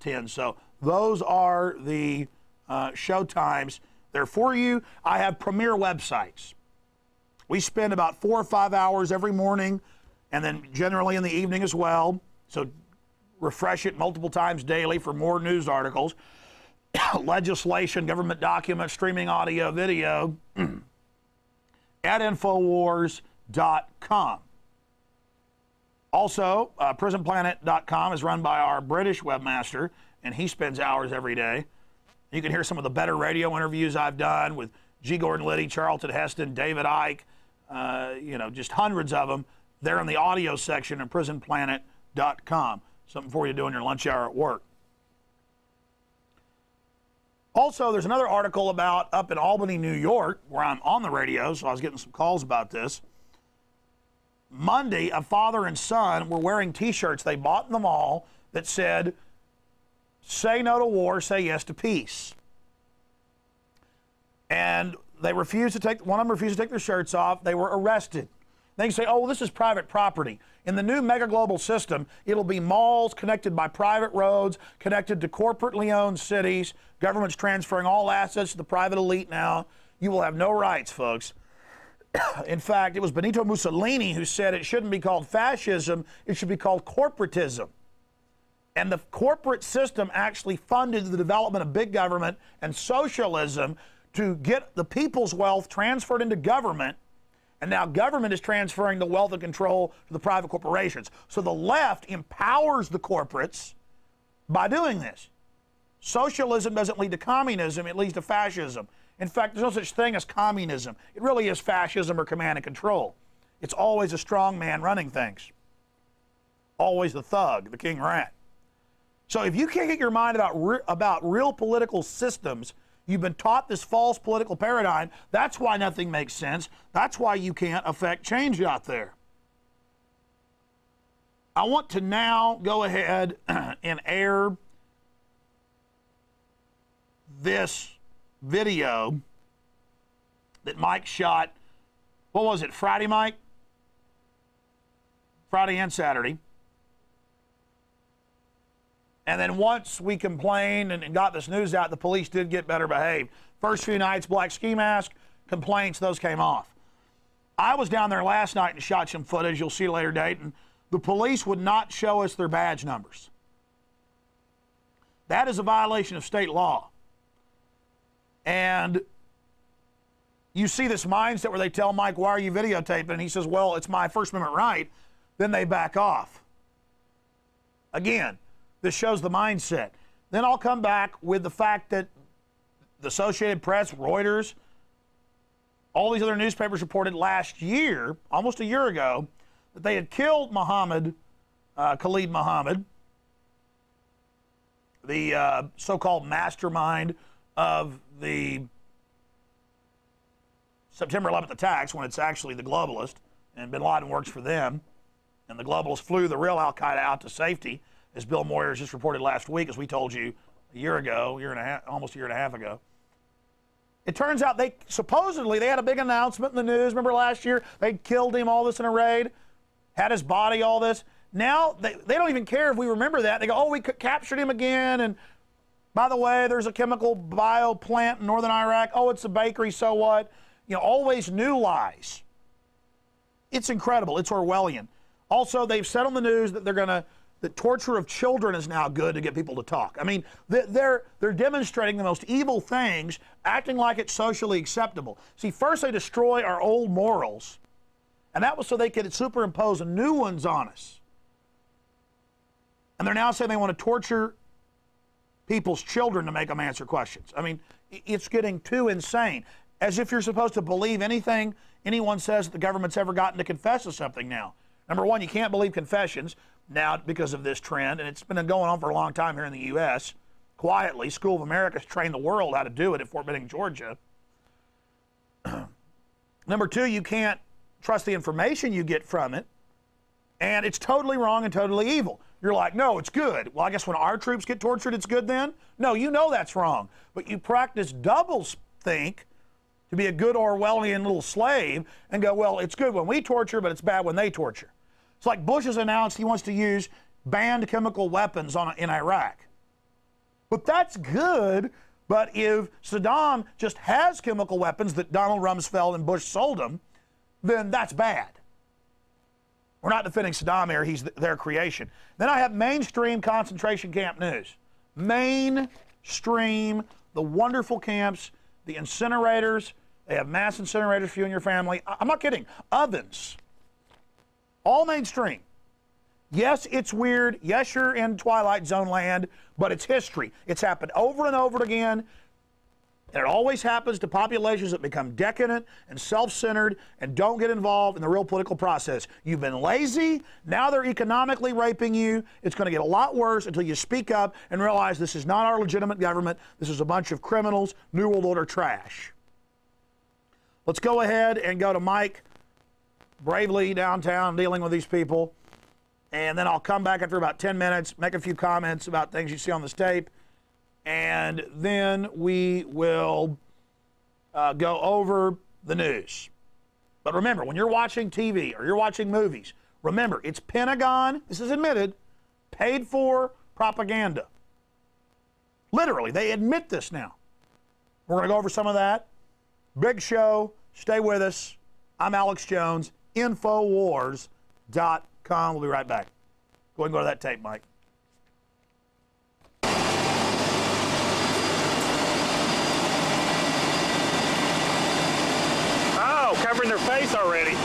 10. So those are the show times. They're for you. I have premier websites. We spend about 4 or 5 hours every morning and then generally in the evening as well. So refresh it multiple times daily for more news articles, legislation, government documents, streaming audio, video at Infowars.com. Also, prisonplanet.com is run by our British webmaster, and he spends hours every day. You can hear some of the better radio interviews I've done with G. Gordon Liddy, Charlton Heston, David Icke, just hundreds of them. They're in the audio section of prisonplanet.com. Something for you to do in your lunch hour at work. Also, there's another article about up in Albany, New York, where I'm on the radio, so I was getting some calls about this. Monday, a father and son were wearing T-shirts they bought in the mall that said, "Say no to war, say yes to peace." And they refused to take, one of them refused to take their shirts off. They were arrested. They can say, oh, well, this is private property. In the new mega global system, it'll be malls connected by private roads, connected to corporately owned cities. Government's transferring all assets to the private elite now. You will have no rights, folks. In fact, it was Benito Mussolini who said it shouldn't be called fascism, it should be called corporatism. And the corporate system actually funded the development of big government and socialism to get the people's wealth transferred into government. And now government is transferring the wealth and control to the private corporations. So the left empowers the corporates by doing this. Socialism doesn't lead to communism, it leads to fascism. In fact, there's no such thing as communism. It really is fascism or command and control. It's always a strong man running things. Always the thug, the king rat. So if you can't get your mind about real political systems, you've been taught this false political paradigm. That's why nothing makes sense. That's why you can't affect change out there. I want to now go ahead and air this video that Mike shot. What was it, Friday, Mike? Friday and Saturday. And then once we complained and got this news out, the police did get better behaved. First few nights, black ski mask, complaints, those came off. I was down there last night and shot some footage, you'll see a later date, and the police would not show us their badge numbers. That is a violation of state law. And you see this mindset where they tell Mike, why are you videotaping? And he says, well, it's my First Amendment right. Then they back off. Again, this shows the mindset. Then I'll come back with the fact that the Associated Press, Reuters, all these other newspapers reported last year, almost a year ago, that they had killed Khalid Muhammad, the so-called mastermind of the September 11th attacks, when it's actually the globalist, and bin Laden works for them, and the globalists flew the real Al-Qaeda out to safety, as Bill Moyers just reported last week, as we told you a year ago, almost a year and a half ago. It turns out supposedly they had a big announcement in the news. Remember last year? They killed him, all this in a raid, had his body, all this. Now they don't even care if we remember that. They go, oh, we captured him again, and by the way, there's a chemical bio plant in northern Iraq. Oh, it's a bakery, so what? You know, always new lies. It's incredible. It's Orwellian. Also, they've said on the news that that torture of children is now good to get people to talk. I mean, they're demonstrating the most evil things, acting like it's socially acceptable. See, first they destroy our old morals, and that was so they could superimpose new ones on us. And they're now saying they want to torture people's children to make them answer questions. I mean, it's getting too insane. As if you're supposed to believe anything anyone says that the government's ever gotten to confess to something now. Number one, you can't believe confessions now because of this trend, and it's been going on for a long time here in the U.S. Quietly, School of America's trained the world how to do it at Fort Benning, Georgia. Number two, you can't trust the information you get from it, and it's totally wrong and totally evil. You're like, no, it's good. Well, I guess when our troops get tortured, it's good then? No, you know that's wrong. But you practice double think to be a good Orwellian little slave and go, well, it's good when we torture, but it's bad when they torture. It's like Bush has announced he wants to use banned chemical weapons in Iraq. But that's good. But if Saddam just has chemical weapons that Donald Rumsfeld and Bush sold him, then that's bad. We're not defending Saddam here. He's their creation. Then I have mainstream concentration camp news. Mainstream, the wonderful camps, the incinerators. They have mass incinerators for you and your family. I'm not kidding. Ovens. All mainstream. Yes, it's weird. Yes, you're in Twilight Zone land, but it's history. It's happened over and over again. And it always happens to populations that become decadent and self-centered and don't get involved in the real political process. You've been lazy. Now they're economically raping you. It's going to get a lot worse until you speak up and realize this is not our legitimate government. This is a bunch of criminals, New World Order trash. Let's go ahead and go to Mike, bravely downtown dealing with these people. And then I'll come back after about 10 minutes, make a few comments about things you see on this tape, and then we will go over the news. But remember, when you're watching TV or you're watching movies, remember, it's Pentagon, this is admitted, paid for propaganda. Literally, they admit this now. We're going to go over some of that. Big show. Stay with us. I'm Alex Jones, Infowars.com. We'll be right back. Go ahead and go to that tape, Mike. Oh, covering their face already.